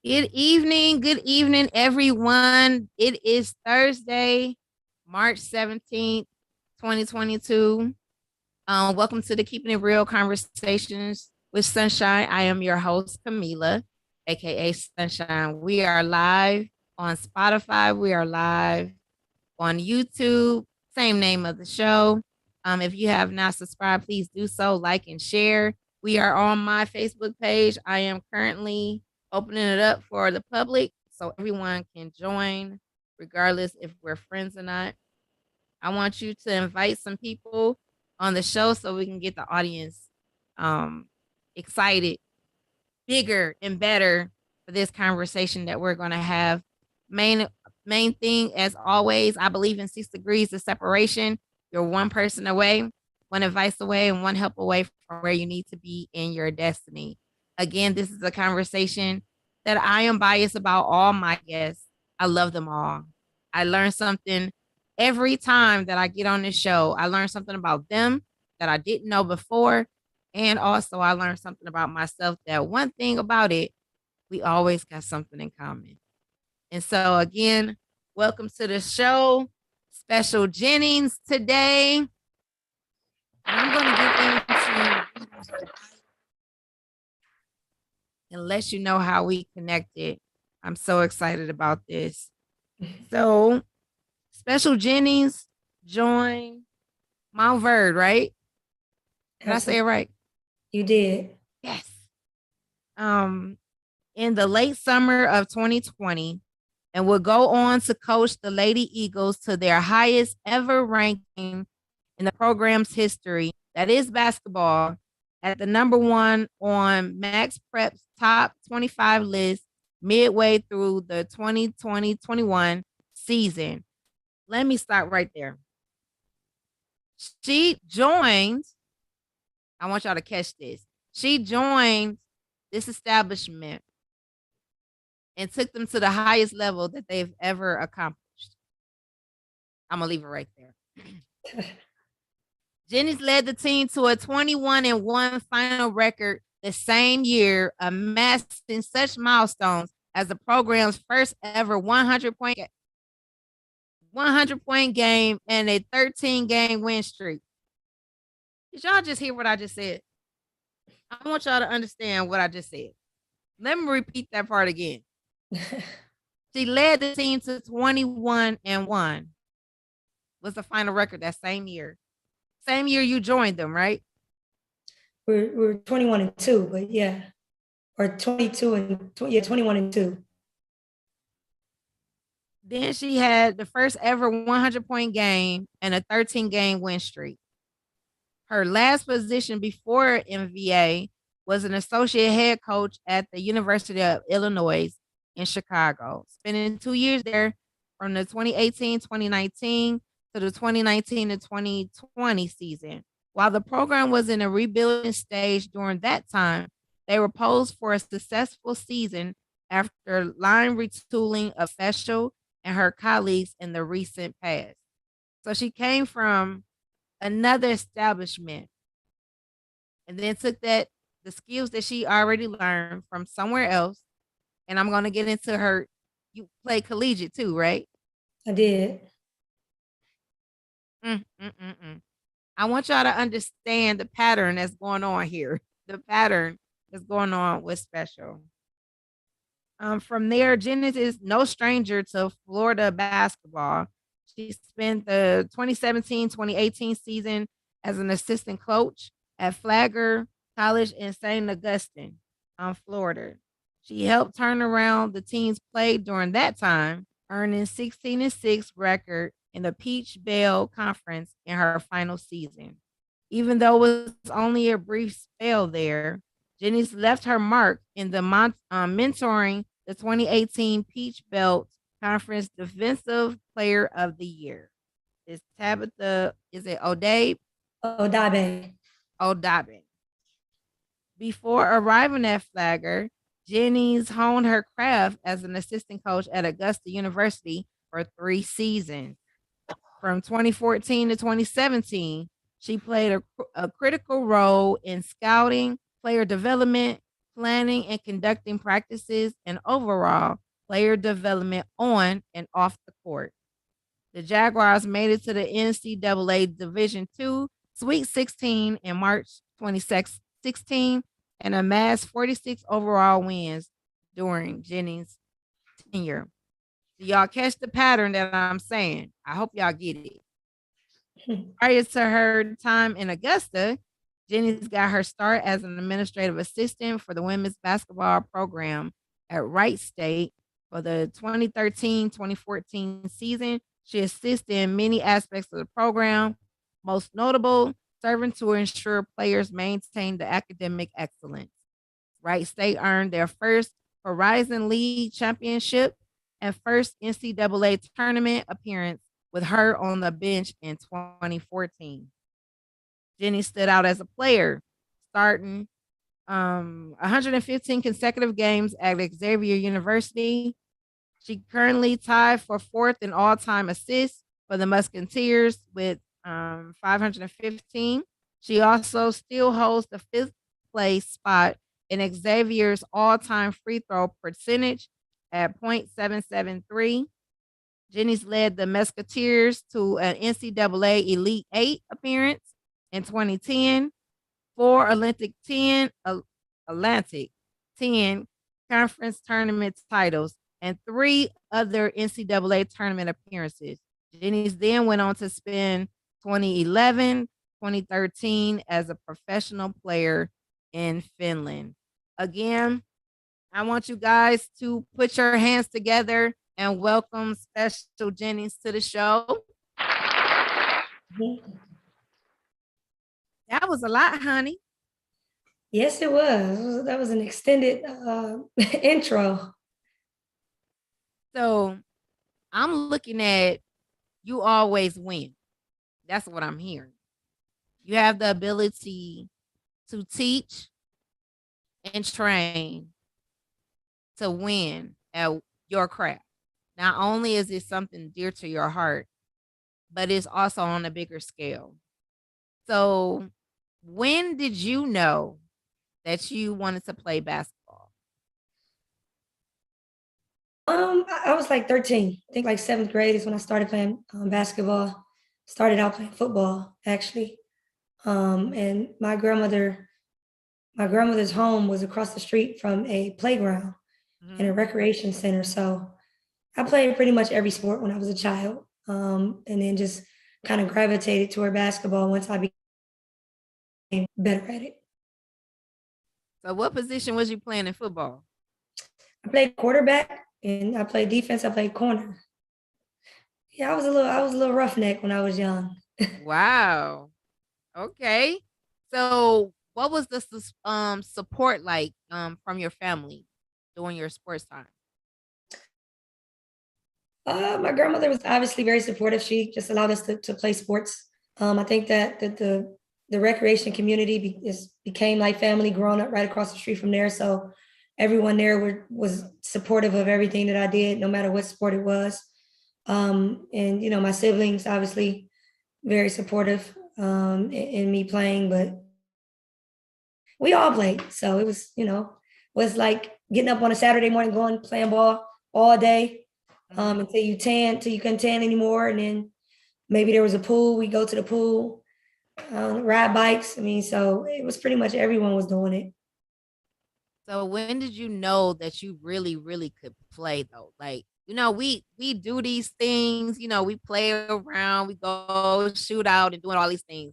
Good evening, everyone. It is Thursday, March 17th, 2022. Welcome to the Keeping It Real Conversations with Sunshine. I am your host, Camila, aka Sunshine. We are live on Spotify. We are live on YouTube. Same name of the show. If you have not subscribed, please do so, like and share. We are on my Facebook page. I am currently opening it up for the public so everyone can join, regardless if we're friends or not. I want you to invite some people on the show so we can get the audience um, excited, bigger and better for this conversation that we're going to have. Main main thing, as always, I believe in 6 degrees of separation. You're one person away, one advice away, and one help away from where you need to be in your destiny. Again, this is a conversation that I am biased about all my guests. I love them all. I learn something every time that I get on this show. I learn something about them that I didn't know before. And also, I learned something about myself that one thing about it, we always got something in common. And so, again, welcome to the show. Special Jennings today. And I'm going to get into and let you know how we connected. I'm so excited about this. So, Special Jennings joined Mount Verde, right? Did I say it right? You did. Yes. In the late summer of 2020 and would go on to coach the Lady Eagles to their highest ever ranking in the program's history. That is basketball at the number one on Max Prep's top 25 list midway through the 2020-21 season. Let me start right there. She joined, I want y'all to catch this. She joined this establishment and took them to the highest level that they've ever accomplished. I'm going to leave it right there. Jennings led the team to a 21-1 final record the same year, amassing such milestones as the program's first ever 100-point game and a 13-game win streak. Did y'all just hear what I just said? I want y'all to understand what I just said. Let me repeat that part again. She led the team to 21-1. Was the final record that same year. Same year you joined them, right? We're 21-2, but yeah. Or 21-2. Then she had the first ever 100-point game and a 13-game win streak. Her last position before MVA was an associate head coach at the University of Illinois in Chicago, spending 2 years there from the 2018-2019 to the 2019-2020 season. While the program was in a rebuilding stage during that time, they were poised for a successful season after line retooling of Special and her colleagues in the recent past. So she came from another establishment and then took the skills that she already learned from somewhere else. And I'm going to get into her. You play collegiate too, right? I did. I want y'all to understand the pattern that's going on here. The pattern that's going on with Special. From there, Jennings is no stranger to Florida basketball. She spent the 2017-2018 season as an assistant coach at Flagler College in St. Augustine, Florida. She helped turn around the team's play during that time, earning 16-6 record in the Peach Bell Conference in her final season. Even though it was only a brief spell there, Jennings left her mark in the mentoring the 2018 Peach Belt Conference Defensive Player of the Year. Is Tabitha, is it O'Day? Odabe. Odabe. Before arriving at Flagler, Jennings honed her craft as an assistant coach at Augusta University for 3 seasons. From 2014 to 2017, she played a critical role in scouting, player development, planning and conducting practices, and overall player development on and off the court. The Jaguars made it to the NCAA Division II Sweet 16 in March 2016 and amassed 46 overall wins during Jennings' tenure. Do y'all catch the pattern that I'm saying? I hope y'all get it. Prior to her time in Augusta, Jennings got her start as an administrative assistant for the women's basketball program at Wright State for the 2013-2014 season. She assisted in many aspects of the program, most notable, serving to ensure players maintain the academic excellence. Wright State earned their first Horizon League championship and first NCAA tournament appearance with her on the bench in 2014. Jenny stood out as a player, starting 115 consecutive games at Xavier University. She currently tied for fourth in all-time assists for the Musketeers with 515. She also still holds the fifth place spot in Xavier's all-time free throw percentage at .773. Jennings led the Musketeers to an NCAA Elite Eight appearance in 2010, four Atlantic 10 conference tournament titles, and three other NCAA tournament appearances. Jennings then went on to spend 2011, 2013 as a professional player in Finland. Again, I want you guys to put your hands together and welcome Special Jennings to the show. That was a lot, honey. Yes, it was. That was an extended intro. So I'm looking at you always win. That's what I'm hearing. You have the ability to teach and train to win at your craft. Not only is it something dear to your heart, but it's also on a bigger scale. So, when did you know that you wanted to play basketball? I was like 13. I think like seventh grade is when I started playing basketball. Started out playing football actually. And my grandmother's home was across the street from a playground and a recreation center. So I played pretty much every sport when I was a child. And then just kind of gravitated toward basketball once I became better at it. So, what position was you playing in football? I played quarterback and I played defense. I played corner. Yeah, I was a little roughneck when I was young. Wow. Okay. So, what was the support like from your family during your sports time? My grandmother was obviously very supportive. She just allowed us to play sports. I think that the recreation community became like family growing up right across the street from there. So everyone there was supportive of everything that I did, no matter what sport it was. And you know, my siblings obviously very supportive in me playing, but we all played. So it was, you know, was like getting up on a Saturday morning, going playing ball all day until you tan, till you couldn't tan anymore. And then maybe there was a pool. We go to the pool, ride bikes. I mean, so it was pretty much everyone was doing it. So when did you know that you really, really could play though? Like, we do these things, we play around, we go shoot out and doing all these things.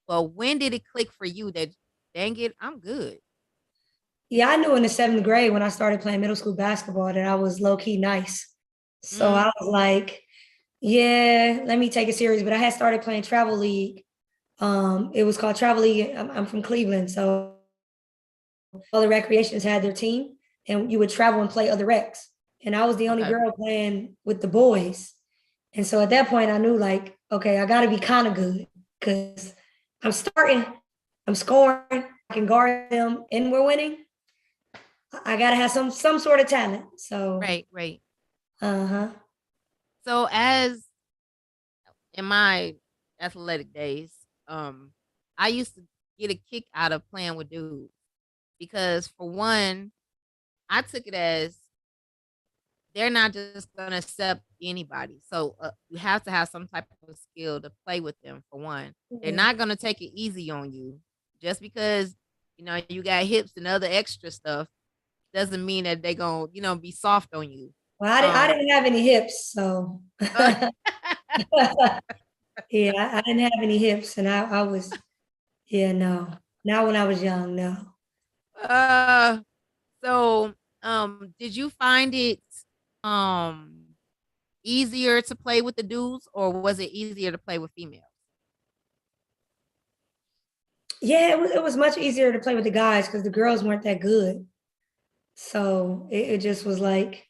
But when did it click for you that dang it, I'm good? Yeah, I knew in the seventh grade when I started playing middle school basketball that I was low key nice. So Mm, I was like, yeah, let me take it serious. But I had started playing travel league. It was called travel league. I'm from Cleveland, so all the recreations had their team, and you would travel and play other recs. And I was the only okay. girl playing with the boys. And so at that point, I knew like, okay, I got to be kind of good because I'm starting, I'm scoring, I can guard them, and we're winning. I got to have some sort of talent. So, Right, right. uh huh. So as in my athletic days, I used to get a kick out of playing with dudes. because for one, I took it as they're not just going to accept anybody. So you have to have some type of skill to play with them. For one, they're Yeah. not going to take it easy on you just because you got hips and other extra stuff. Doesn't mean that they're gonna be soft on you. Well, I Um, didn't have any hips, so yeah, I didn't have any hips, and I was, yeah, no, not when I was young, no. uh, so did you find it um easier to play with the dudes, or was it easier to play with females? Yeah, it was much easier to play with the guys because the girls weren't that good. So it just was like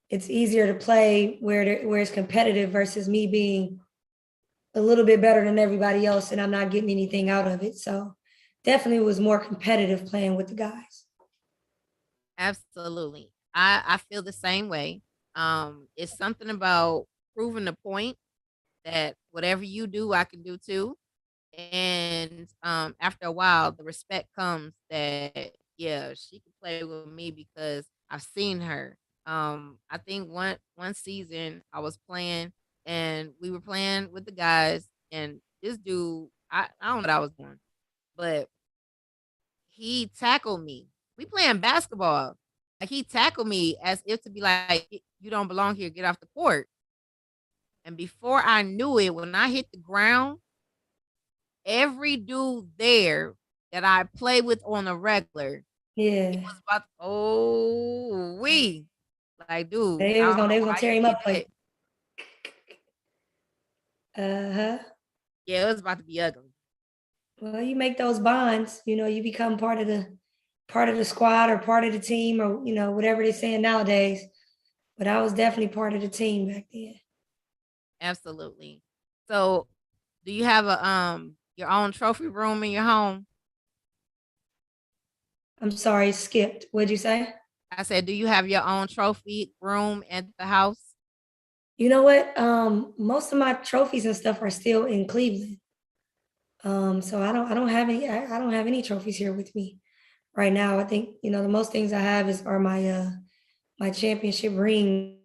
it's easier to play where it's competitive versus me being a little bit better than everybody else and I'm not getting anything out of it. So definitely was more competitive playing with the guys. Absolutely. I feel the same way. It's something about proving the point that whatever you do, I can do too. And after a while, the respect comes that yeah, she can play with me because I've seen her. I think one season I was playing and we were playing with the guys, and this dude, I don't know what I was doing, but he tackled me. We playing basketball. Like he tackled me as if to be like, you don't belong here, get off the court. And before I knew it, when I hit the ground, every dude there that I play with on a regular, it Yeah. was about oh we like dude, They I was don't gonna know they was gonna how tear you him did up like that. uh-huh. Yeah, it was about to be ugly. Well, you make those bonds, you become part of the squad or part of the team or whatever they're saying nowadays. But I was definitely part of the team back then. Absolutely. So, do you have a your own trophy room in your home? I'm sorry, skipped. What'd you say? I said, do you have your own trophy room at the house? You know what? Most of my trophies and stuff are still in Cleveland. So I don't have I don't have any trophies here with me right now. I think, the most things I have are my championship ring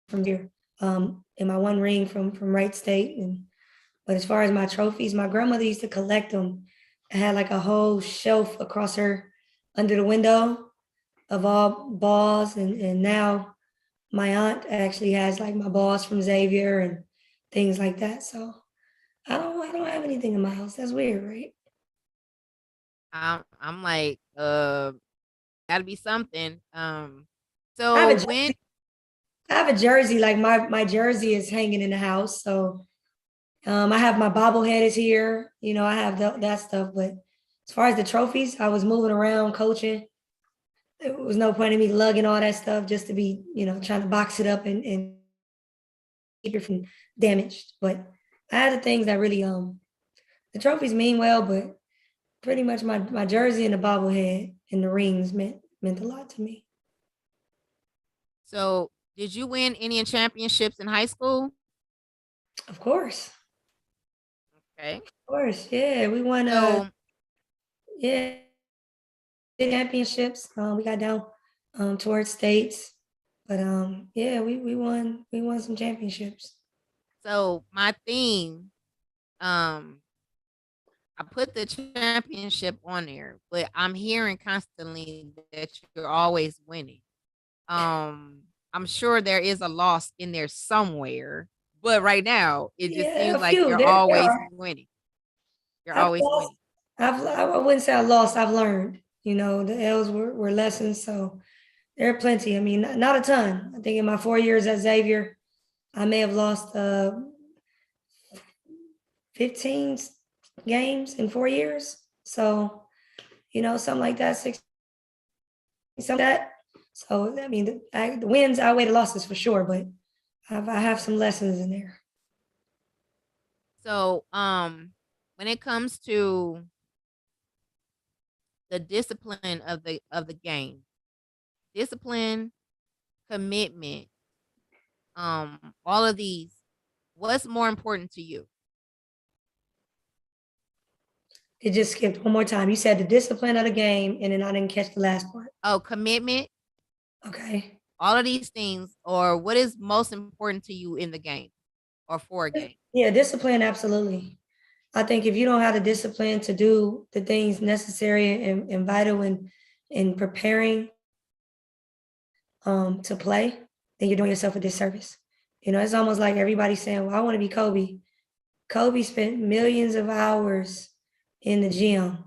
from here. And my one ring from Wright State. But as far as my trophies, my grandmother used to collect them. I had like a whole shelf across her under the window of all balls. And now my aunt actually has like my balls from Xavier and things like that. So I don't have anything in my house. That's weird, right? I'm like, gotta be something. I have So a when jersey. I have a jersey. Like my jersey is hanging in the house. So I have my bobblehead is here. I have that stuff. But as far as the trophies, I was moving around coaching. There was no point in me lugging all that stuff just to be, trying to box it up and keep it from damaged. But I had the things that really the trophies mean well, but pretty much my jersey and the bobblehead and the rings meant a lot to me. so did you win any championships in high school? Of course. Okay. Of course. Yeah. We won So yeah, championships. We got down towards states. But yeah, we won some championships. my theme, um, I put the championship on there, but I'm hearing constantly that you're always winning. Um, I'm sure there is a loss in there somewhere, but right now it just Yeah, seems a like few. you're There always are. winning. You're I've always lost. winning. I wouldn't say I lost. I've learned. The L's were lessons. So there are plenty. I mean, not a ton. I think in my 4 years at Xavier, I may have lost 15 games in 4 years. So, something like that, something like that. So, I mean, the wins outweigh the losses for sure, but I have some lessons in there. So, when it comes to the discipline of the game, discipline, commitment, all of these, what's more important to you? It just skipped one more time. You said the discipline of the game, and then I didn't catch the last part. Oh, commitment, Okay. all of these things, or what is most important to you in the game or for a game? Yeah, discipline, absolutely. I think if you don't have the discipline to do the things necessary and vital in preparing to play, then you're doing yourself a disservice. You know, it's almost like everybody's saying, well, I want to be Kobe. Kobe spent millions of hours in the gym.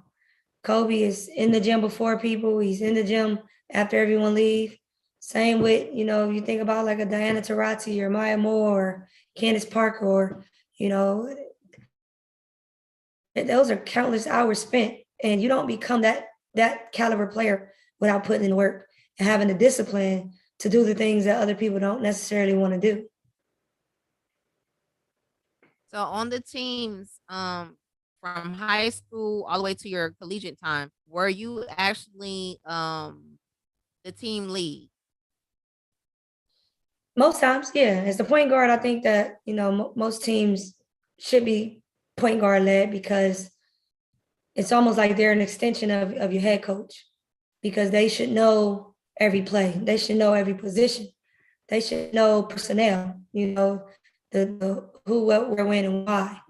Kobe is in the gym before people. He's in the gym after everyone leave. Same with, you know, you think about like a Diana Taurasi or Maya Moore or Candace Parker or, you know, those are countless hours spent. And you don't become that caliber player without putting in work and having the discipline to do the things that other people don't necessarily want to do. So on the teams, from high school all the way to your collegiate time, were you actually the team lead? Most times, yeah. As the point guard, I think that, you know, most teams should be point guard led because it's almost like they're an extension of your head coach because they should know every play. They should know every position. They should know personnel, you know, the who, what, where, when, and why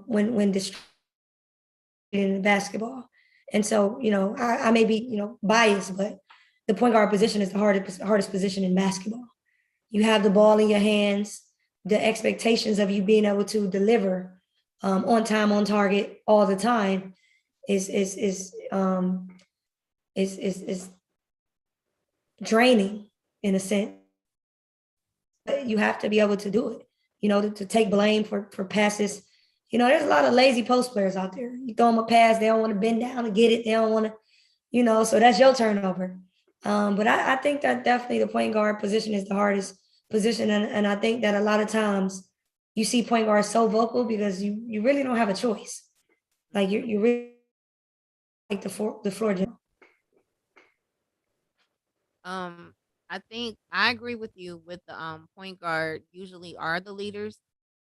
when distributing in basketball. And so, you know, I may be, you know, biased, but the point guard position is the hardest position in basketball. You have the ball in your hands, the expectations of you being able to deliver on time, on target, all the time is draining in a sense. You have to be able to do it, you know, to take blame for passes. You know, there's a lot of lazy post players out there. You throw them a pass, they don't want to bend down and get it. They don't want to, you know, so that's your turnover. But I think that definitely the point guard position is the hardest position. And I think that a lot of times you see point guards so vocal because you really don't have a choice. Like you really like the floor general. Um, I think I agree with you with the point guard usually are the leaders.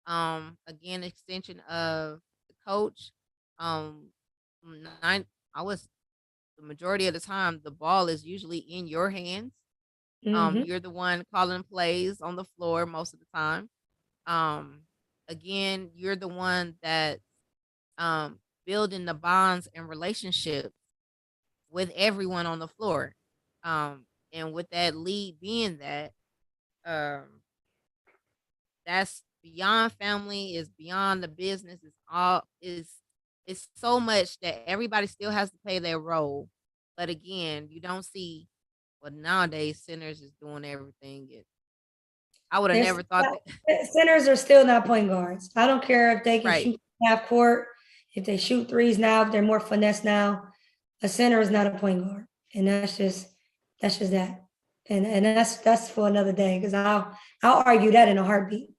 Again, extension of the coach. Um, nine, I was the majority of the time the ball is usually in your hands. Mm-hmm. You're the one calling plays on the floor most of the time. Um, Again, you're the one that building the bonds and relationships with everyone on the floor. And with that lead being that, um, that's beyond family, is beyond the business, it's so much that everybody still has to play their role. But again, you don't see well nowadays centers is doing everything. I would have There's never thought that. centers are still not point guards. I don't care if they can Right. shoot half court, if they shoot threes now, if they're more finesse now. A center is not a point guard, and that's just that. And that's for another day because I'll argue that in a heartbeat.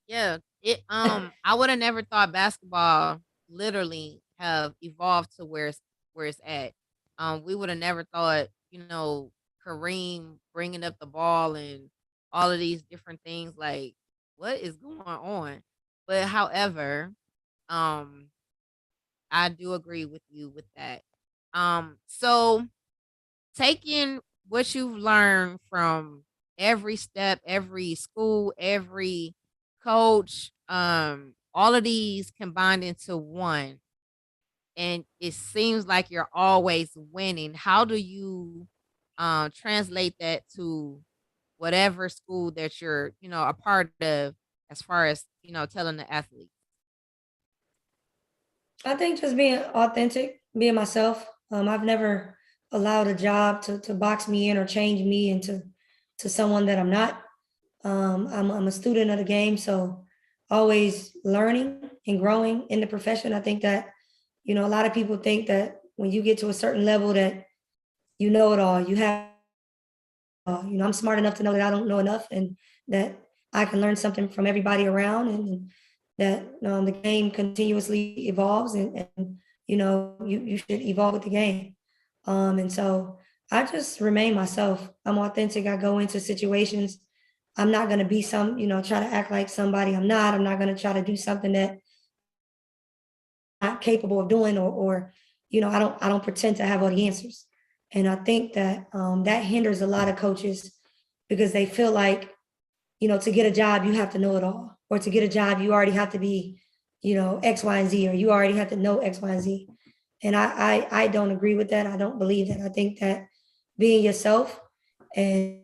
Yeah, it I would have never thought basketball literally have evolved to where it's at. We would have never thought, Kareem bringing up the ball and all of these different things like what is going on? But however, um I do agree with you with that. So taking what you've learned from every step, every school, every coach, all of these combined into one, and it seems like you're always winning. How do you translate that to whatever school that you're, a part of as far as, telling the athletes? I think just being authentic, being myself. I've never allowed a job to box me in or change me into someone that I'm not. I'm a student of the game, so always learning and growing in the profession. I think that, you know, a lot of people think that when you get to a certain level that you know it all, you have, you know, I'm smart enough to know that I don't know enough and that I can learn something from everybody around and that the game continuously evolves and you know, you should evolve with the game. And so I just remain myself. I'm authentic. I go into situations. I'm not going to be some, you know, try to act like somebody I'm not. I'm not going to try to do something that not capable of doing, or I don't pretend to have all the answers. And I think that that hinders a lot of coaches because they feel like, to get a job, you have to know it all, or to get a job, you already have to be, X, Y, and Z, or you already have to know X, Y, and Z. And I don't agree with that. I don't believe that. I think that being yourself and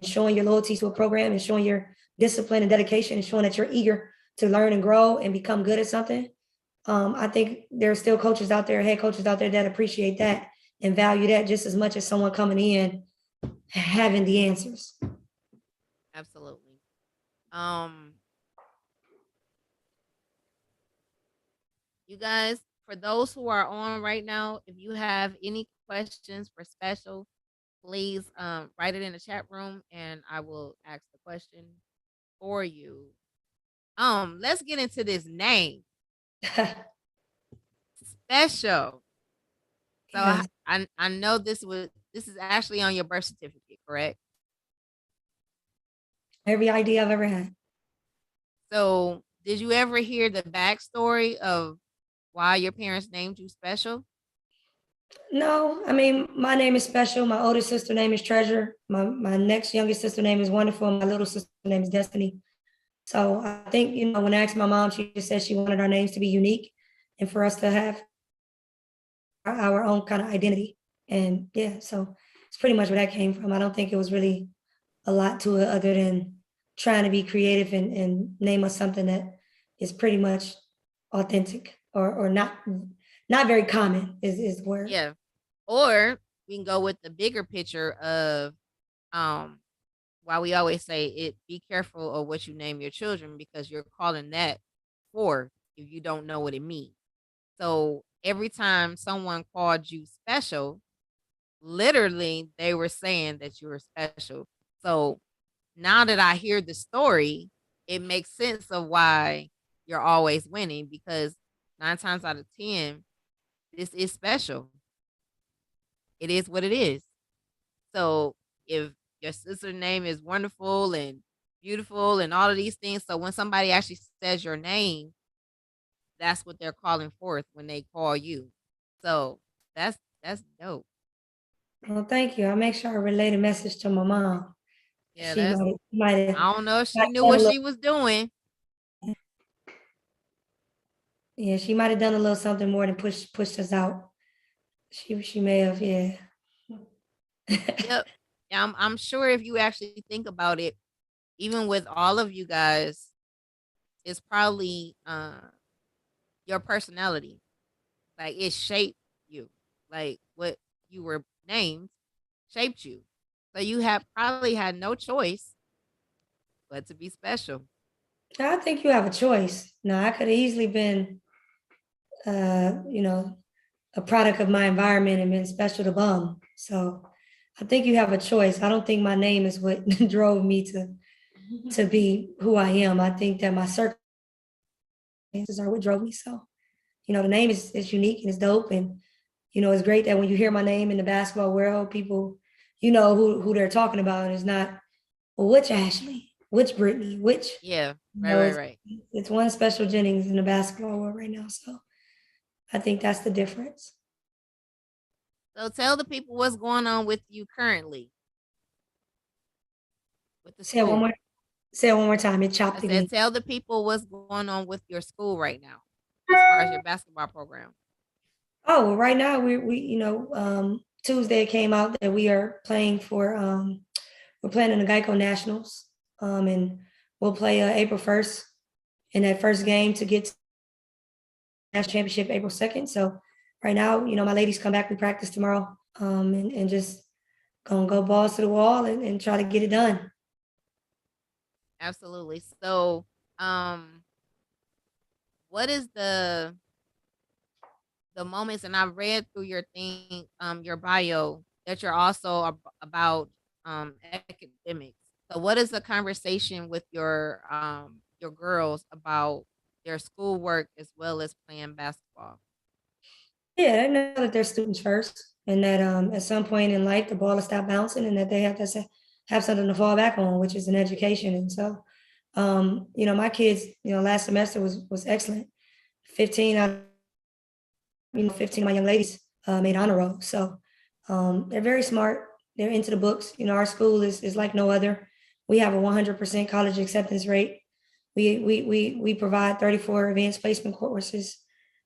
showing your loyalty to a program and showing your discipline and dedication and showing that you're eager to learn and grow and become good at something. I think there are still coaches out there, head coaches out there that appreciate that and value that just as much as someone coming in having the answers. Absolutely. Um, you guys, for those who are on right now, if you have any questions for special, please write it in the chat room and I will ask the question for you. Let's get into this name. Special. So Yes. I know this is actually on your birth certificate, correct? Every idea I've ever had. So did you ever hear the backstory of why your parents named you Special? No, I mean, my name is special. My older sister name is Treasure. My next youngest sister name is Wonderful. My little sister name is Destiny. So I think, when I asked my mom, she just said she wanted our names to be unique and for us to have our own kind of identity. And yeah, so it's pretty much where that came from. I don't think it was really a lot to it other than trying to be creative and name us something that is pretty much authentic or not very common is the word. Yeah. Or we can go with the bigger picture of um why we always say it, be careful of what you name your children because you're calling that forth if you don't know what it means. So every time someone called you special, literally they were saying that you were special. So now that I hear the story, it makes sense of why you're always winning because 9 times out of 10, this is special. It is what it is. So if your sister's name is wonderful and beautiful and all of these things, so when somebody actually says your name, that's what they're calling forth when they call you. So that's dope. Well, thank you. I'll make sure I relay the message to my mom. Yeah, She that's might have I don't know if she knew done a what little, she was doing. yeah, she might have done a little something more than pushed us out. She may have, yeah. Yep. Yeah, I'm sure if you actually think about it, even with all of you guys, it's probably your personality. Like it shaped you. Like what you were named shaped you. So you have probably had no choice but to be special. I think you have a choice. Now, I could have easily been, a product of my environment and been special to bum. So I think you have a choice. I don't think my name is what drove me to be who I am. I think that my circumstances are what drove me. So, the name is unique and it's dope. And, it's great that when you hear my name in the basketball world, people, who they're talking about. It's not, well, which Ashley, which Brittany, which, Yeah, you right, know, right, it's, right. it's one special Jennings in the basketball world right now. So I think that's the difference. So tell the people what's going on with you currently with the Say it one school. more, say it one more time. It I chopped said again. tell the people what's going on with your school right now as far as your basketball program. Oh, well, right now Tuesday it came out that we are playing we're playing in the Geico Nationals. And we'll play April 1st in that first game to get to the national championship April 2nd. So right now, my ladies come back, we practice tomorrow. And just gonna go balls to the wall and try to get it done. Absolutely. So, what is the moments? And I read through your thing, your bio that you're also about academics. So, what is the conversation with your girls about their schoolwork as well as playing basketball? Yeah, they know that they're students first, and that at some point in life the ball will stop bouncing, and that they have to have something to fall back on, which is an education. And so, my kids, last semester was excellent. 15 out of 15 of my young ladies made honor roll. So they're very smart. They're into the books. Our school is like no other. We have a 100% college acceptance rate. We provide 34 advanced placement courses.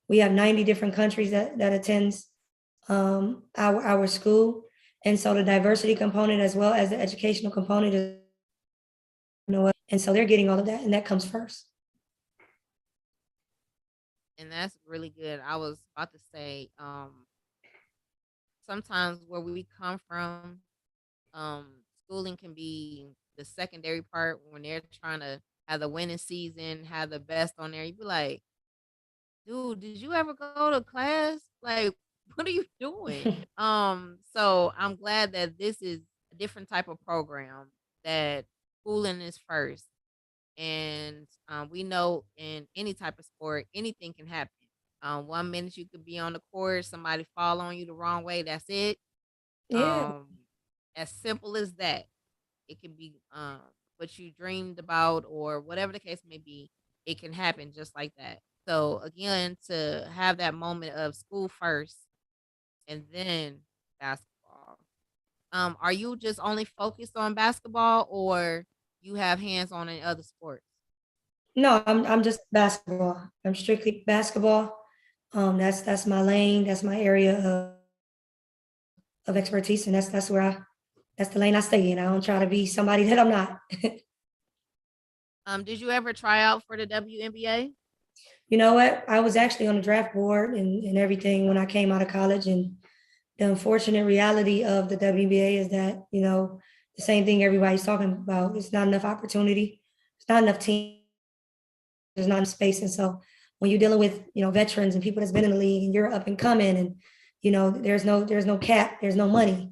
We have 90 different countries that attends our school. And so the diversity component as well as the educational component is, and so they're getting all of that, and that comes first. And that's really good. I was about to say, sometimes where we come from, um, schooling can be the secondary part when they're trying to have the winning season, have the best on there. You be like, dude, did you ever go to class? Like, what are you doing? So I'm glad that this is a different type of program that schooling is first. And we know in any type of sport, anything can happen. 1 minute you could be on the court, somebody fall on you the wrong way. That's it. Yeah. Um, as simple as that. It can be what you dreamed about or whatever the case may be. It can happen just like that. So again, to have that moment of school first and then basketball. Are you just only focused on basketball or you have hands on in other sports? No, I'm just basketball. I'm strictly basketball. That's my lane. That's my area of expertise, and that's the lane I stay in. I don't try to be somebody that I'm not. Did you ever try out for the WNBA? You know what? I was actually on the draft board and everything when I came out of college, and the unfortunate reality of the WNBA is that the same thing everybody's talking about. It's not enough opportunity. It's not enough team. There's not enough space, and so when you're dealing with veterans and people that's been in the league and you're up and coming, and there's no cap, there's no money.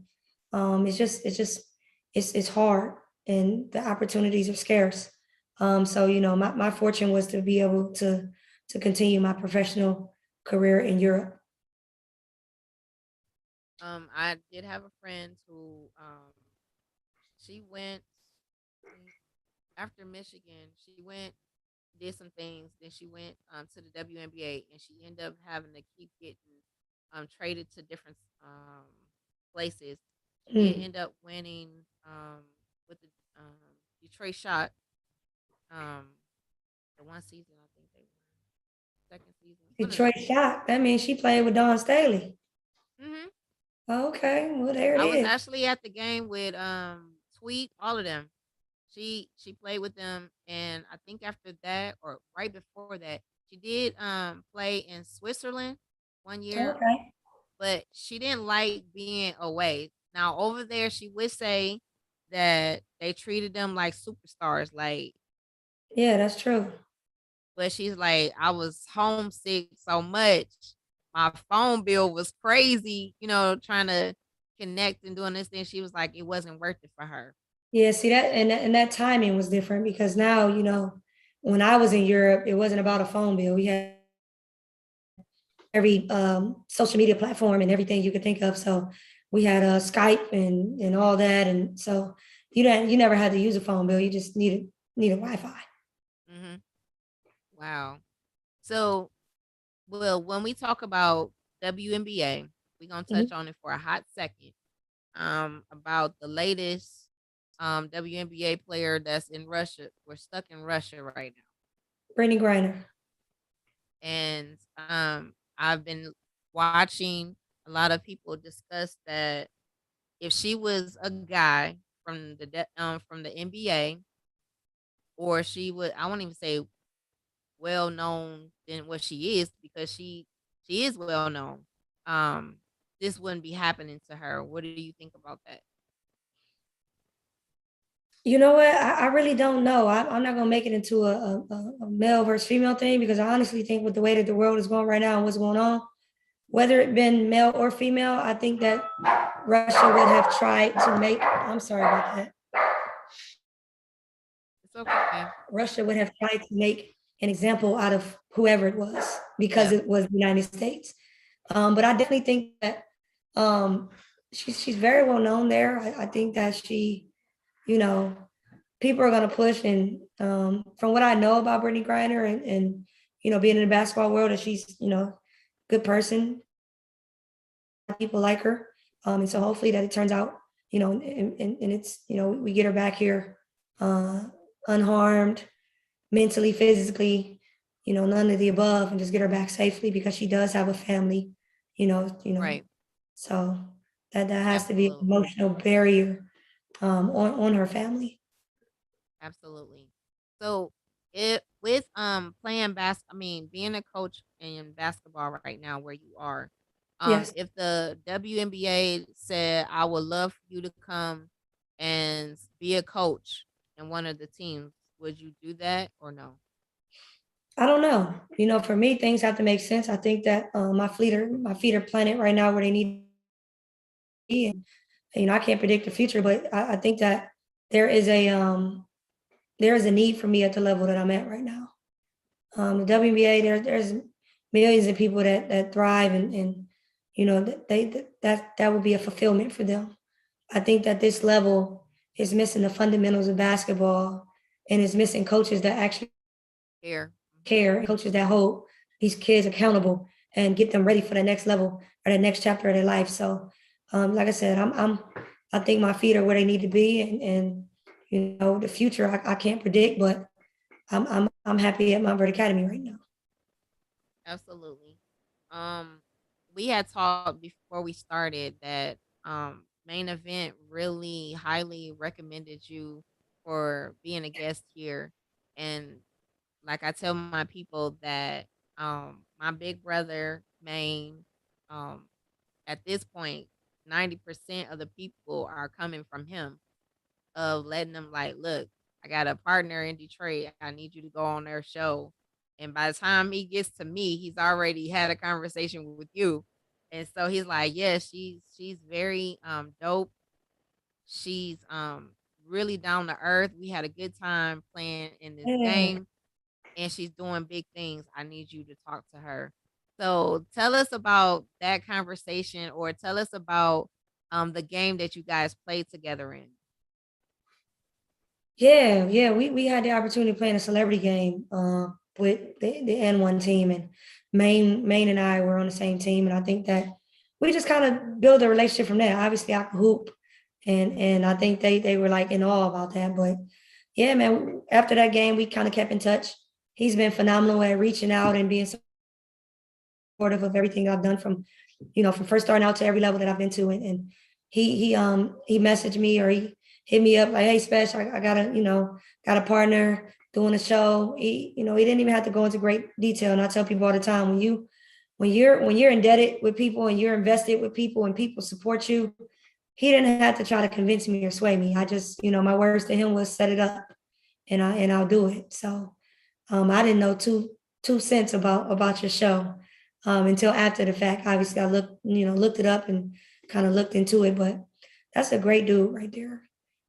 It's hard, and the opportunities are scarce. So my fortune was to be able to continue my professional career in Europe. I did have a friend who she went after Michigan. She went did some things. Then she went to the WNBA, and she ended up having to keep getting traded to different places. She did Mm. end up winning with the Detroit Shot um, the one season. I think they won second season. One of Detroit them. shot. That means she played with Dawn Staley. Hmm. Okay, well there it I was is. actually at the game with Tweet, all of them. She played with them, and I think after that or right before that, she did play in Switzerland 1 year, Okay. but she didn't like being away. Now over there, she would say that they treated them like superstars, like. Yeah, that's true. But she's like, I was homesick so much, my phone bill was crazy. Trying to connect and doing this thing. She was like, it wasn't worth it for her. Yeah, see that, and that timing was different because now, when I was in Europe, it wasn't about a phone bill. We had every social media platform and everything you could think of. So we had Skype and all that, and so you never had to use a phone bill. You just needed Wi-Fi. Hmm. Wow. So, well, when we talk about WNBA, we're gonna touch Mhm. on it for a hot second. About the latest WNBA player that's in Russia. We're stuck in Russia right now. Brittany Griner. And I've been watching a lot of people discuss that if she was a guy from the NBA, or she would, I won't even say well known than what she is, because she is well known. Um, this wouldn't be happening to her. What do you think about that? You know what? I really don't know. I'm not gonna make it into a male versus female thing because I honestly think with the way that the world is going right now and what's going on, whether it been male or female, I think that Russia would have tried to make. I'm sorry about that. It's okay. Russia would have tried to make an example out of whoever it was because Yeah. it was the United States. But I definitely think that um, she's very well known there. I think that you know, people are going to push. And from what I know about Brittany Griner and being in the basketball world, that she's, good person. People like her. And so hopefully that it turns out, and it's, we get her back here uh, unharmed, mentally, physically, none of the above, and just get her back safely because she does have a family, Right. so that has to be an Absolutely. emotional barrier on her family. Absolutely. So it with playing I mean being a coach in basketball right now where you are, Yes. if the WNBA said I would love for you to come and be a coach in one of the teams, would you do that or no? I don't know. For me, things have to make sense. I think that my feet are planted right now where they need to be. And, I can't predict the future, but I think that there is a um, there is a need for me at the level that I'm at right now. The WNBA, there's millions of people that thrive, and that would be a fulfillment for them. I think that this level is missing the fundamentals of basketball, and is missing coaches that actually Here. care, and coaches that hold these kids accountable and get them ready for the next level or the next chapter of their life. So, like I said, I think my feet are where they need to be, and the future I can't predict, but I'm happy at Mount Verde Academy right now. Absolutely. Um, we had talked before we started that main event really highly recommended you for being a guest here. And like I tell my people that my big brother Maine, um at this point 90% of the people are coming from him, of letting them like, look, I got a partner in Detroit. I need you to go on their show. And by the time he gets to me, he's already had a conversation with you. And so he's like, yeah, she's very dope. She's really down to earth. We had a good time playing in this Yeah. game and she's doing big things. I need you to talk to her. So tell us about that conversation or tell us about the game that you guys played together in. Yeah, yeah, we had the opportunity of playing a celebrity game with the N1 team, and Maine and I were on the same team, and I think that we just kind of build a relationship from there. Obviously, I could hoop, and I think they were like in awe about that. But yeah, man, after that game, we kind of kept in touch. He's been phenomenal at reaching out and being supportive of everything I've done from first starting out to every level that I've been to. And he messaged me, or he hit me up like, hey, Special, I got a partner doing a show. He didn't even have to go into great detail. And I tell people all the time, when you're indebted with people and you're invested with people and people support you, he didn't have to try to convince me or sway me. I just, my words to him was set it up, and I'll do it. So I didn't know two cents about your show until after the fact. Obviously, I looked it up and kind of looked into it. But that's a great dude right there.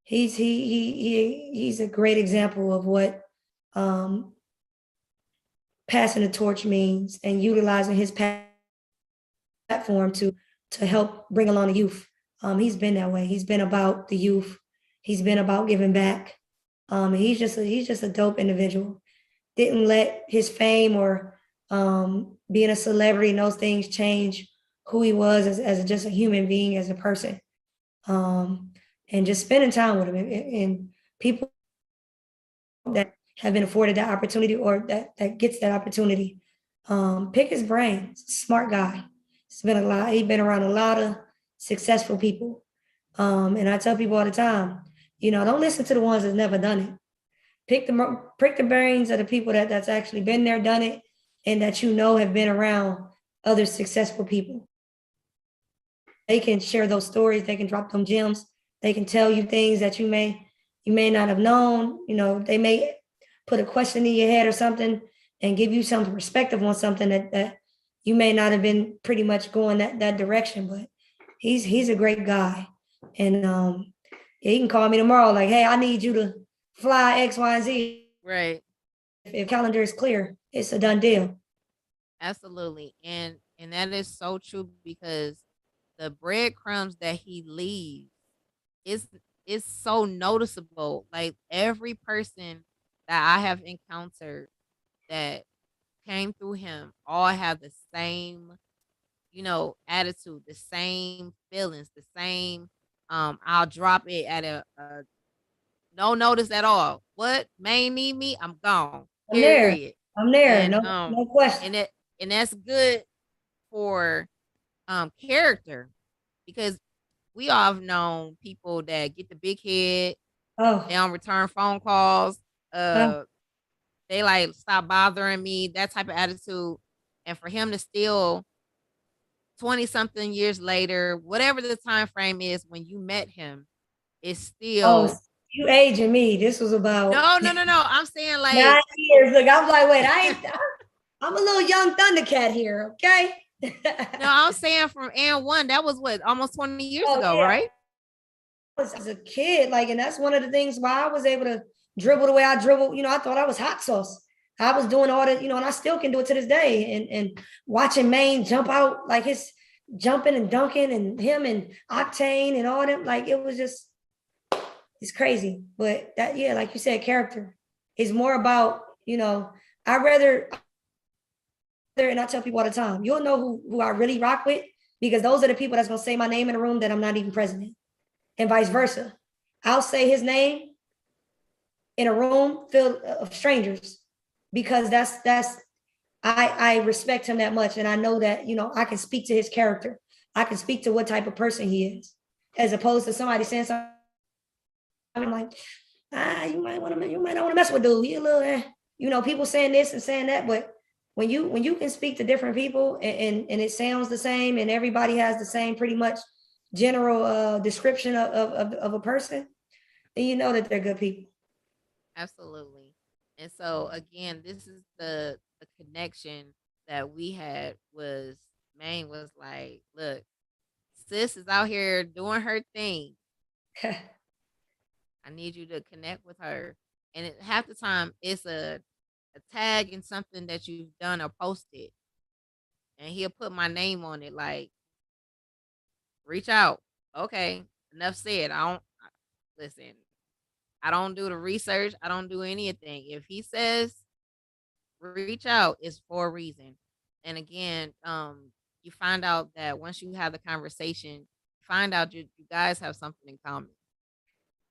He's a great example of what um, passing the torch means, and utilizing his platform to help bring along the youth. He's been that way. He's been about the youth. He's been about giving back. He's just a dope individual. Didn't let his fame or being a celebrity and those things change who he was as just a human being, as a person. Um, and just spending time with him, and people that have been afforded that opportunity, or that gets that opportunity. Pick his brains. Smart guy. He's been around a lot of successful people. And I tell people all the time, don't listen to the ones that's never done it. Pick the brains of the people that's actually been there, done it, and that have been around other successful people. They can share those stories. They can drop them gems. They can tell you things that you may not have known. They may put a question in your head or something, and give you some perspective on something that you may not have been pretty much going that direction. But he's a great guy, and yeah, he can call me tomorrow like, hey, I need you to fly X, Y, and Z. Right. If calendar is clear, it's a done deal. Absolutely. And that is so true because the breadcrumbs that he leaves is so noticeable. Like every person that I have encountered that came through him all have the same, attitude, the same feelings, the same. I'll drop it at a no notice at all. What may need me, I'm gone. I'm there. Period. I'm there. And No, no question. and that's good for character, because we all have known people that get the big head, they Oh, don't return phone calls, oh, uh they like stop bothering me, that type of attitude. And for him to still 20 something years later, whatever the time frame is when you met him, is oh, still you aging me. This was about no. I'm saying 9 years. Look, I'm like, wait, I'm a little young Thundercat here, okay? no, I'm saying from and one, that was what, almost 20 years Oh ago, yeah, right? was as a kid, like, and that's one of the things why I was able to dribble the way I dribble. I thought I was hot sauce. I was doing all that, and I still can do it to this day. And watching Maine jump out, like his jumping and dunking, and him and Octane and all them, like it was just it's crazy. But that, yeah, like you said, character is more about, I rather, and I tell people all the time, you'll know who I really rock with, because those are the people that's gonna say my name in a room that I'm not even present in, and vice versa. I'll say his name in a room filled of strangers, because I respect him that much, and I know that I can speak to his character. I can speak to what type of person he is, as opposed to somebody saying something. I'm like, you might not want to mess with dude. You little, people saying this and saying that, but when you can speak to different people, and it sounds the same, and everybody has the same pretty much general description of a person, then you know that they're good people. Absolutely. And so again, this is the connection that we had. Was Maine was like, look, sis is out here doing her thing. I need you to connect with her. And half the time it's a tag in something that you've done or posted. And he'll put my name on it, like, reach out. Okay. Enough said. Listen, I don't do the research. I don't do anything. If he says reach out, it's for a reason. And again, you find out that once you have the conversation, find out you guys have something in common.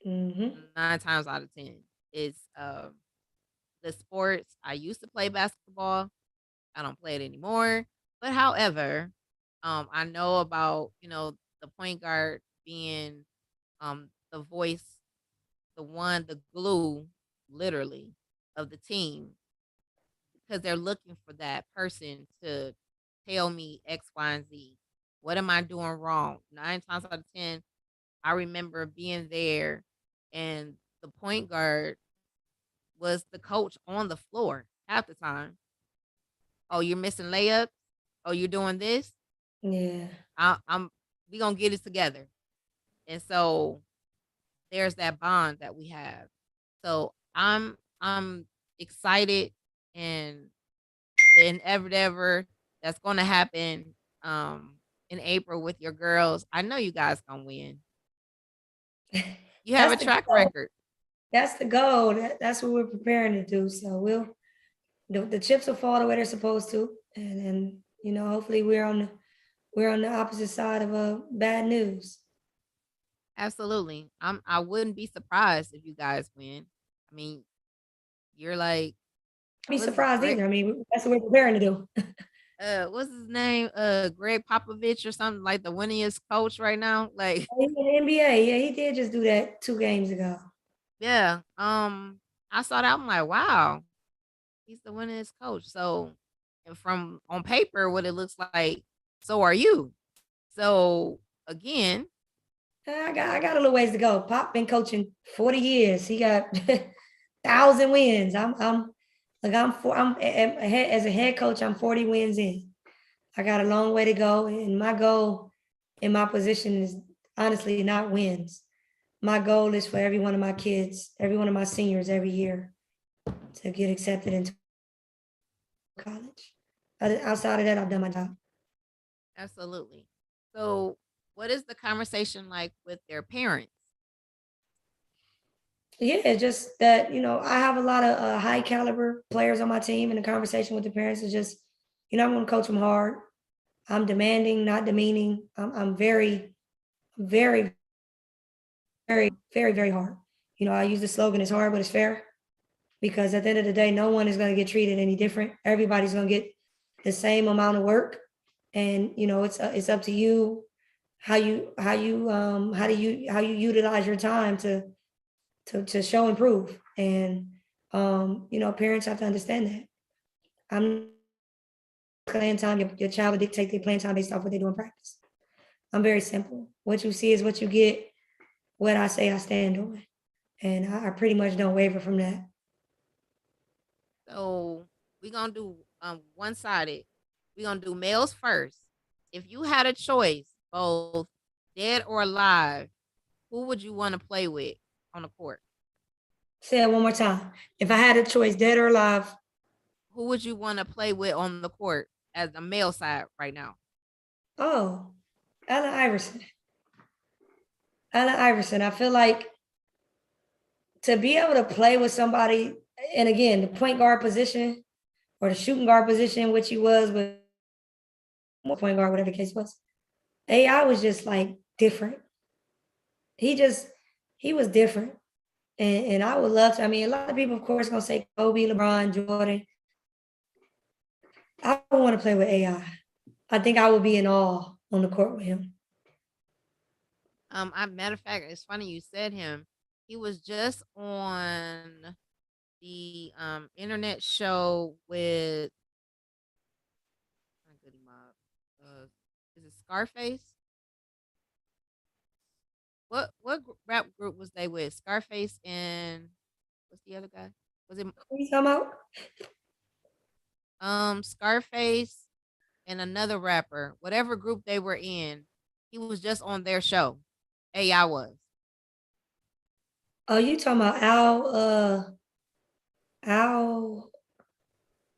Mm-hmm. 9 times out of 10, it's the sports. I used to play basketball. I don't play it anymore. But however, I know about the point guard being the voice, the glue, literally, of the team, because they're looking for that person to tell me X, Y, and Z. What am I doing wrong? 9 times out of 10, I remember being there, and the point guard was the coach on the floor half the time. Oh, you're missing layups. Oh, you're doing this. Yeah. I'm we gonna get it together. And so there's that bond that we have. So I'm excited, and the inevitable that's gonna happen in April with your girls. I know you guys gonna win. You have That's a the track goal. record. That's the goal. That's what we're preparing to do. So the chips will fall the way they're supposed to, and hopefully we're on the opposite side of bad news. Absolutely. I wouldn't be surprised if you guys win. I mean, you're like, Be what's his surprised Greg either. I mean, that's what we're preparing to do. what's his name? Greg Popovich or something, like the winningest coach right now. Like, He's in the NBA. Yeah, he did just do that 2 games ago. yeah. I saw that. I'm like, wow, he's the winningest coach. So, and from on paper, what it looks like, so are you. So again, I got a little ways to go. Pop been coaching 40 years. He got 1,000 wins. I'm like as a head coach, I'm 40 wins in. I got a long way to go, and my goal in my position is honestly not wins. My goal is for every one of my kids, every one of my seniors every year to get accepted into college. Outside of that, I've done my job. absolutely. So, what is the conversation like with their parents? Yeah, just that, I have a lot of high caliber players on my team, and the conversation with the parents is just, I'm going to coach them hard. I'm demanding, not demeaning. I'm very, very, very, very hard. I use the slogan, it's hard, but it's fair, because at the end of the day, no one is going to get treated any different. Everybody's going to get the same amount of work. And, it's up to you how you utilize your time to show and prove. And parents have to understand that. I'm playing time, your child will dictate their playing time based off what they do in practice. I'm very simple. What you see is what you get. What I say, I stand on. And I pretty much don't waver from that. So we're gonna do one sided. We're gonna do males first. If you had a choice, both dead or alive, who would you want to play with on the court? Say it one more time. If I had a choice, dead or alive, Who would you want to play with on the court as the male side right now? oh, Allen Iverson. Allen Iverson. I feel like to be able to play with somebody, and again, the point guard position or the shooting guard position, which he was, but more point guard, whatever the case was. AI was just like different. He was different. And I would love to. I mean, a lot of people, of course, gonna say Kobe, LeBron, Jordan. I don't want to play with AI. I think I would be in awe on the court with him. I matter of fact, it's funny you said him. He was just on the internet show with I get him up. Is it Scarface? What rap group was they with? Scarface and what's the other guy? Was it What are you talking about? Scarface and another rapper? Whatever group they were in, he was just on their show. AI was. Oh, you talking about Al,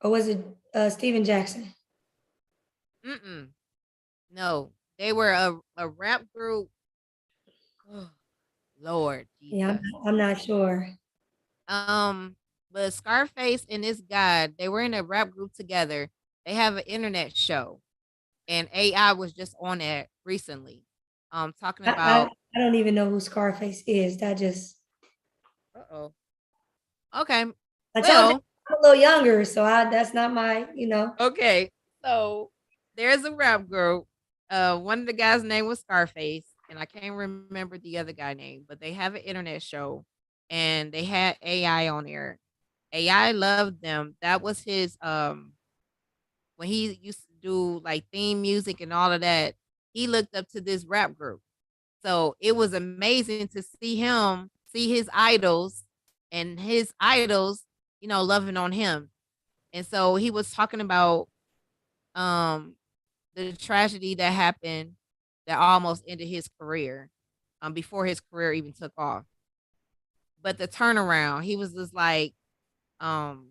or was it Steven Jackson? Mm-mm. No, they were a rap group. Oh, Lord Yeah, Jesus. I'm not sure. Um, but Scarface and this guy, they were in a rap group together. They have an internet show, and AI was just on it recently. Talking I, I, about. I don't even know who Scarface is. That just Uh oh. Okay. I told you Well, I'm a little younger, so that's not my. okay. So there's a rap group. One of the guys' name was Scarface, and I can't remember the other guy name, but they have an internet show, and they had AI on there. AI loved them. That was his when he used to do like theme music and all of that. He looked up to this rap group. So it was amazing to see him, see his idols and his idols, loving on him. And so he was talking about um the tragedy that happened that almost ended his career before his career even took off. But the turnaround, he was just like um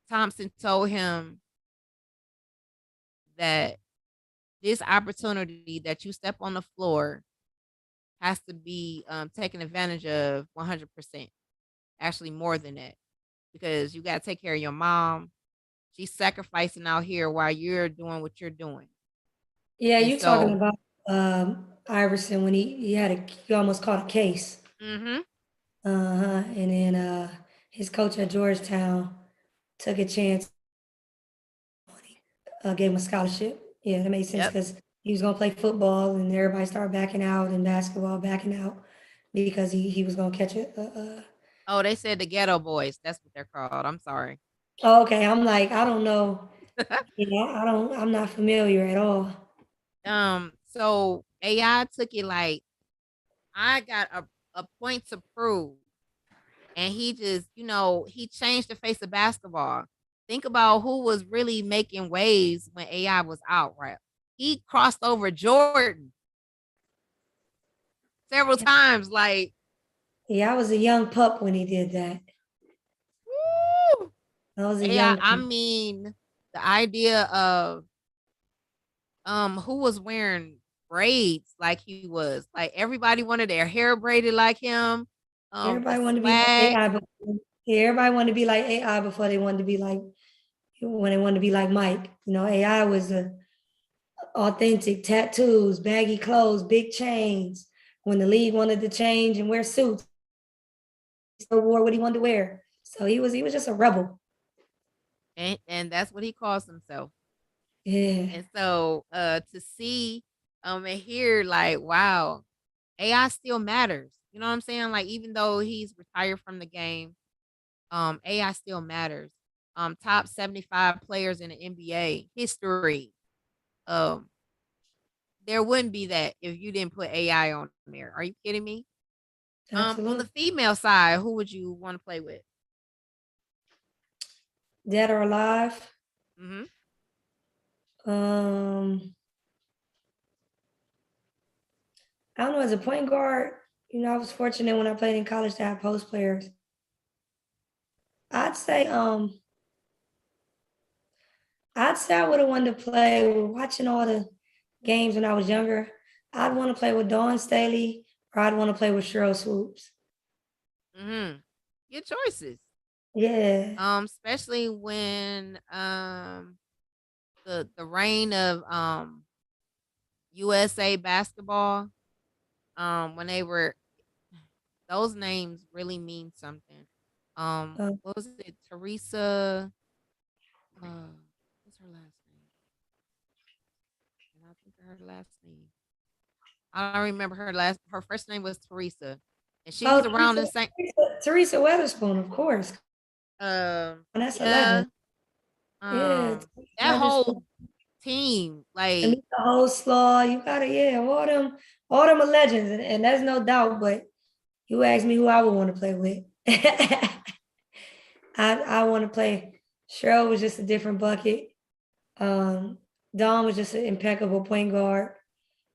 Thompson told him that this opportunity that you step on the floor has to be taken advantage of 100%. Actually, more than that, because you got to take care of your mom. She's sacrificing out here while you're doing what you're doing. Yeah, And you talking so, about Iverson when he almost caught a case. mm-hmm, Uh-huh. And then his coach at Georgetown took a chance, gave him a scholarship. Yeah, that made sense yep. because he was gonna play football, and everybody started backing out, and basketball backing out because he was gonna catch it. Oh, they said the ghetto boys. That's what they're called. I'm sorry. Oh, okay, I'm like, I don't know. I'm not familiar at all. So AI took it like I got a point to prove. And he just, he changed the face of basketball. Think about who was really making waves when AI was out, right? He crossed over Jordan several times. Like, Yeah, I was a young pup when he did that. woo, I was a AI. young I pup. mean, the idea of who was wearing braids like he was. Like everybody wanted their hair braided like him. The Everybody wanted to be like swag. AI, but yeah, everybody wanted to be like AI before they wanted to be like when they wanted to be like Mike. You know, AI was the authentic tattoos, baggy clothes, big chains. When the league wanted to change and wear suits, he still wore what he wanted to wear. So he was just a rebel. And that's what he calls himself. Yeah, And so to see and hear like, wow, AI still matters. You know what I'm saying? Like even though he's retired from the game, AI still matters. Top 75 players in the NBA history. Um, there wouldn't be that if you didn't put AI on there. Are you kidding me? On the absolutely. female side, who would you want to play with? Dead or alive. Hmm. Um, I don't know, as a point guard, I was fortunate when I played in college to have post players. I'd say I'd say I would have wanted to play watching all the games when I was younger. I'd want to play with Dawn Staley or I'd want to play with Cheryl Swoops. Hmm. Good choices. Yeah. Especially when the reign of USA basketball, when they were those names really mean something. Uh, What was it? Teresa, what's her last name? And I think of her last name. I don't remember her first name was Teresa. And she was oh, around the same Teresa Weatherspoon, of course. And that's a yeah. legend. Yeah, Teresa That whole Weatherspoon. team, like And the whole slaw, you gotta, yeah, all them are legends, and there's no doubt, but you asked me who I would want to play with. I want to play. Cheryl was just a different bucket. Um, Dawn was just an impeccable point guard.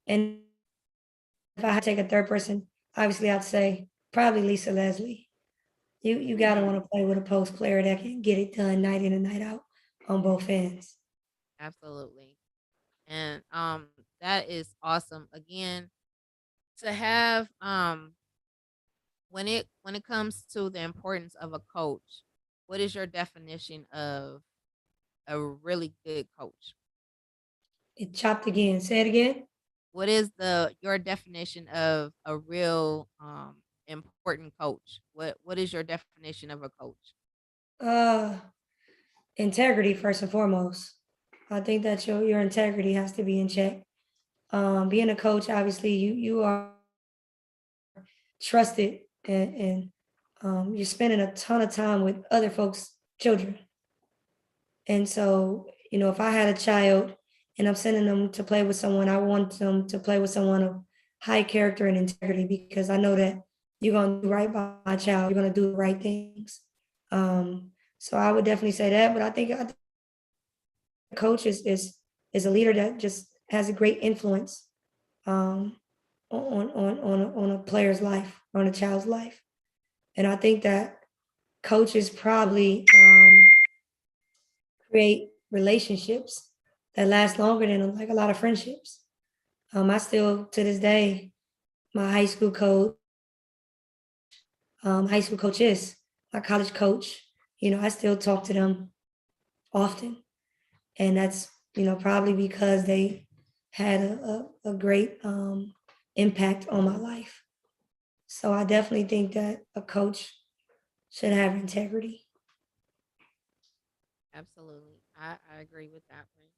And if I had to take a third person, obviously I'd say probably Lisa Leslie. You gotta mhm, want to play with a post player that can get it done night in and night out on both ends. absolutely. And that is awesome. Again, to have when it comes to the importance of a coach, what is your definition of a really good coach? It chopped again. Say it again. What is the your definition of a real important coach? What is your definition of a coach? Uh, Integrity first and foremost. I think that your integrity has to be in check. Being a coach, obviously, you are trusted and you're spending a ton of time with other folks' children. And so, if I had a child and I'm sending them to play with someone, I want them to play with someone of high character and integrity because I know that you're going to do right by my child. You're going to do the right things. So I would definitely say that. But I think a coach is a leader that just has a great influence um, on a player's life, on a child's life. And I think that coaches probably create relationships that last longer than like a lot of friendships. I still to this day, my high school coaches, my college coach, I still talk to them often, and that's probably because they had a great impact on my life. So I definitely think that a coach should have integrity. Absolutely. I agree with that one.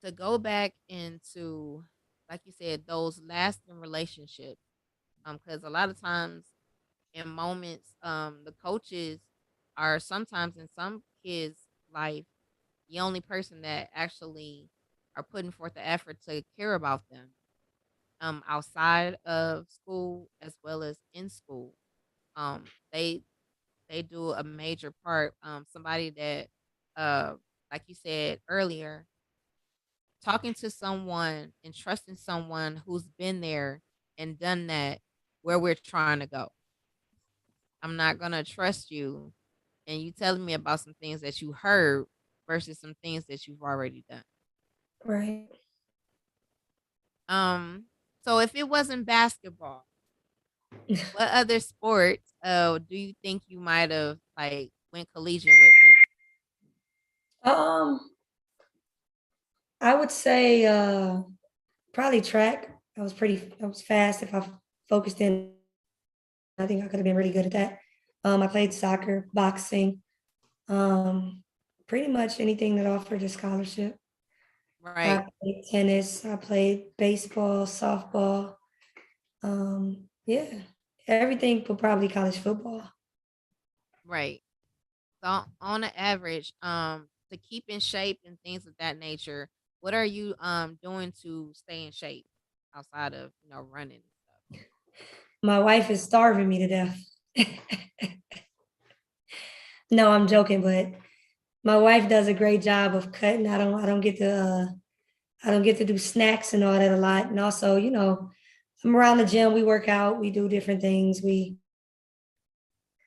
To go back into, like you said, those lasting relationships. Because a lot of times in moments, the coaches are sometimes in some kids' life the only person that actually are putting forth the effort to care about them. Outside of school as well as in school. They do a major part. Somebody that, uh, like you said earlier, talking to someone and trusting someone who's been there and done that where we're trying to go. I'm not gonna trust you and you telling me about some things that you heard versus some things that you've already done. Right. Um, So if it wasn't basketball, what other sports do you think you might have like went collegiate with maybe? Um, I would say probably track. I was fast. If I focused in, I think I could have been really good at that. I played soccer, boxing, um, pretty much anything that offered a scholarship. Right, I played tennis, I played baseball, softball. Yeah, everything but probably college football. right. So on the average, to keep in shape and things of that nature, what are you doing to stay in shape outside of running and stuff? My wife is starving me to death. No, I'm joking, but my wife does a great job of cutting. I don't get to do snacks and all that a lot. And also, I'm around the gym, we work out, we do different things. We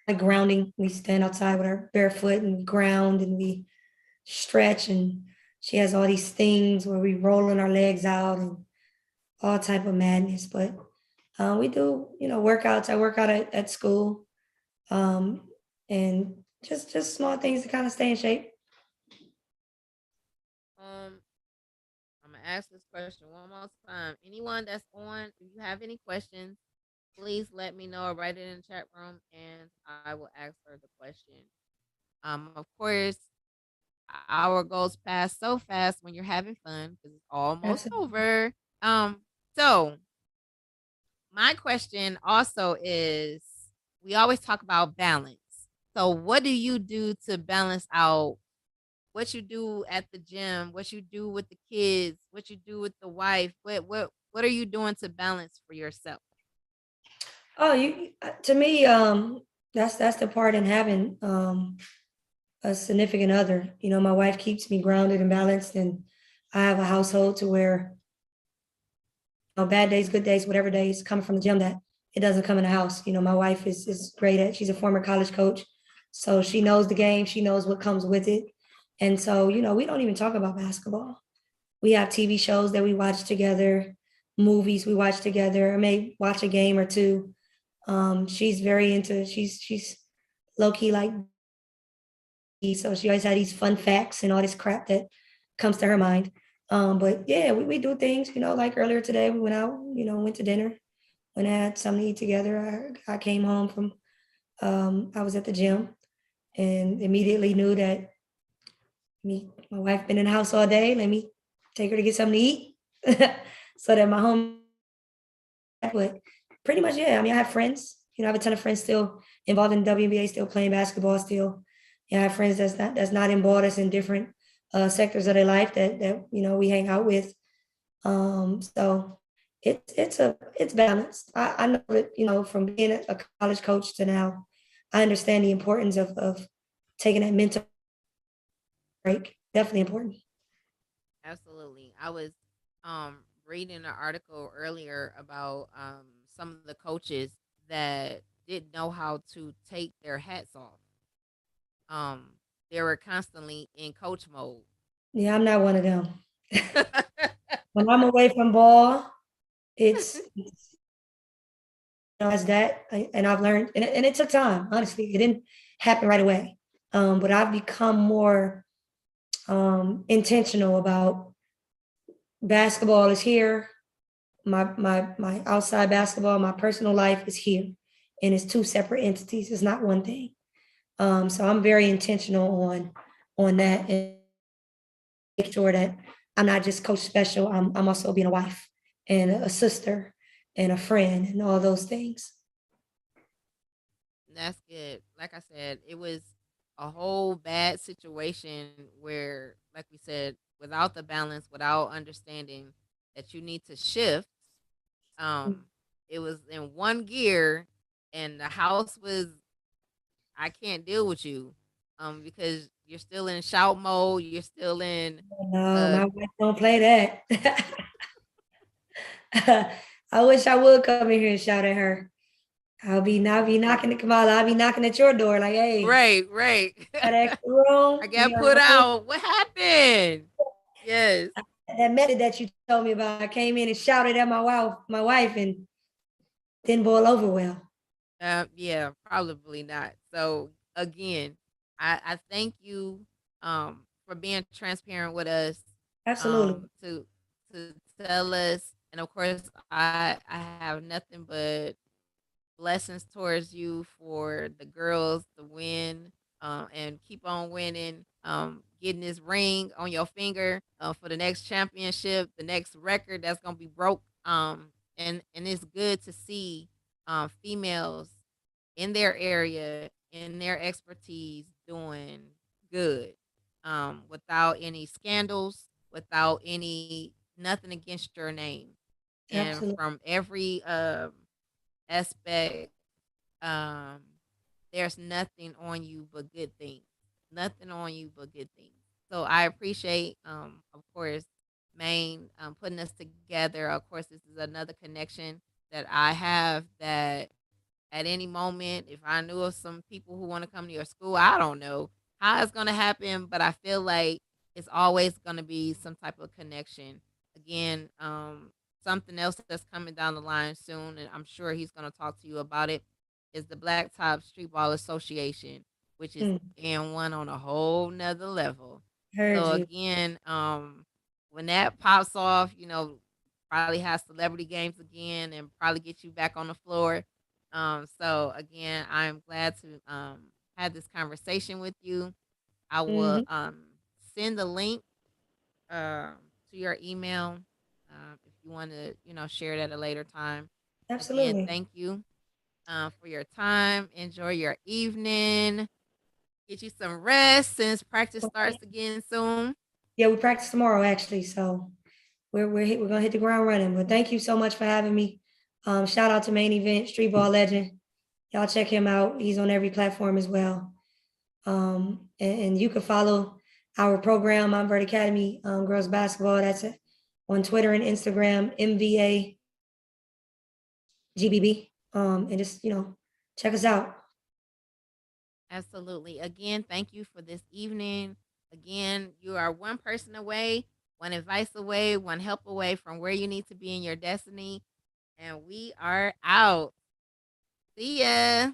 like grounding. We stand outside with our barefoot and ground and we stretch, and she has all these things where we rolling our legs out and all type of madness. But we do, workouts. I work out at school, um, and just small things to kind of stay in shape. Um, I'm gonna ask this question one more time. Anyone that's on, if you have any questions, please let me know or write it in the chat room, and I will ask her the question. Of course, hour goes past so fast when you're having fun because it's almost Absolutely. over. So my question also is, we always talk about balance. So what do you do to balance out what you do at the gym, what you do with the kids, what you do with the wife? What are you doing to balance for yourself? Oh, to me, that's the part in having a significant other. My wife keeps me grounded and balanced, and I have a household to where bad days, good days, whatever days coming from the gym that it doesn't come in the house. My wife is great at. She's a former college coach, so she knows the game. She knows what comes with it, and so we don't even talk about basketball. We have TV shows that we watch together, movies we watch together. I may watch a game or two. She's very into. She's low key like, so she always had these fun facts and all this crap that comes to her mind. But yeah, we do things, like earlier today, we went out, went to dinner, went and had something to eat together. I came home from, I was at the gym and immediately knew that my wife been in the house all day. Let me take her to get something to eat so that my home, but pretty much, yeah. I mean, I have friends, I have a ton of friends still involved in WNBA, still playing basketball still. Yeah, I have friends that's not involved, that's in different sectors of their life that we hang out with. So it's balanced. I know that from being a college coach to now, I understand the importance of taking that mental break. Definitely important. Absolutely. I was reading an article earlier about some of the coaches that didn't know how to take their hats off. Um they were constantly in coach mode. Yeah, I'm not one of them. When I'm away from ball, it's as that, and I've learned, and it took time. Honestly, it didn't happen right away. But I've become more intentional about basketball is here. My outside basketball, my personal life is here, and it's two separate entities. It's not one thing. So I'm very intentional on that and make sure that I'm not just coach special. I'm also being a wife and a sister and a friend and all those things. That's good. Like I said, it was a whole bad situation where, like we said, without the balance, without understanding that you need to shift, um, it was in one gear and the house was, I can't deal with you. Because you're still in shout mode, you're still in No, uh my wife don't play that. I wish I would come in here and shout at her. I'll be knocking at Kamala. I'll be knocking at your door like, hey, right, right. that extra room, I we got are put not. out. What happened? Yes. that method that you told me about. I came in and shouted at my wife, and didn't boil over well. Yeah, probably not. So again, I thank you for being transparent with us, Absolutely. to tell us, and of course I have nothing but blessings towards you for the girls to win, and keep on winning, getting this ring on your finger, for the next championship, the next record that's gonna be broke. And it's good to see females in their area, in their expertise, doing good, without any scandals, without any nothing against your name, and Absolutely. from every aspect, um, there's nothing on you but good things. Nothing on you but good things. So I appreciate, of course, Maine, putting us together. Of course, this is another connection that I have, that at any moment, if I knew of some people who want to come to your school, I don't know how it's going to happen, but I feel like it's always going to be some type of connection. Again, something else that's coming down the line soon, and I'm sure he's going to talk to you about it, is the Blacktop Streetball Association, which is Mm, in one on a whole nother level. heard So you. again, when that pops off, probably have celebrity games again and probably get you back on the floor. So again, I'm glad to have this conversation with you. I will Hmm. send the link to your email, if you want to, share it at a later time. Again, Absolutely. thank you for your time. Enjoy your evening. Get you some rest since practice starts again soon. Yeah, we practice tomorrow actually, so we're gonna hit the ground running. But thank you so much for having me. Shout out to Main Event, Street Ball Legend. Y'all check him out. He's on every platform as well. And you can follow our program, Montverde Academy, girls basketball. That's it on Twitter and Instagram, MVA GBB. And just check us out. Absolutely. Again, thank you for this evening. Again, you are one person away, one advice away, one help away from where you need to be in your destiny. And we are out. See ya.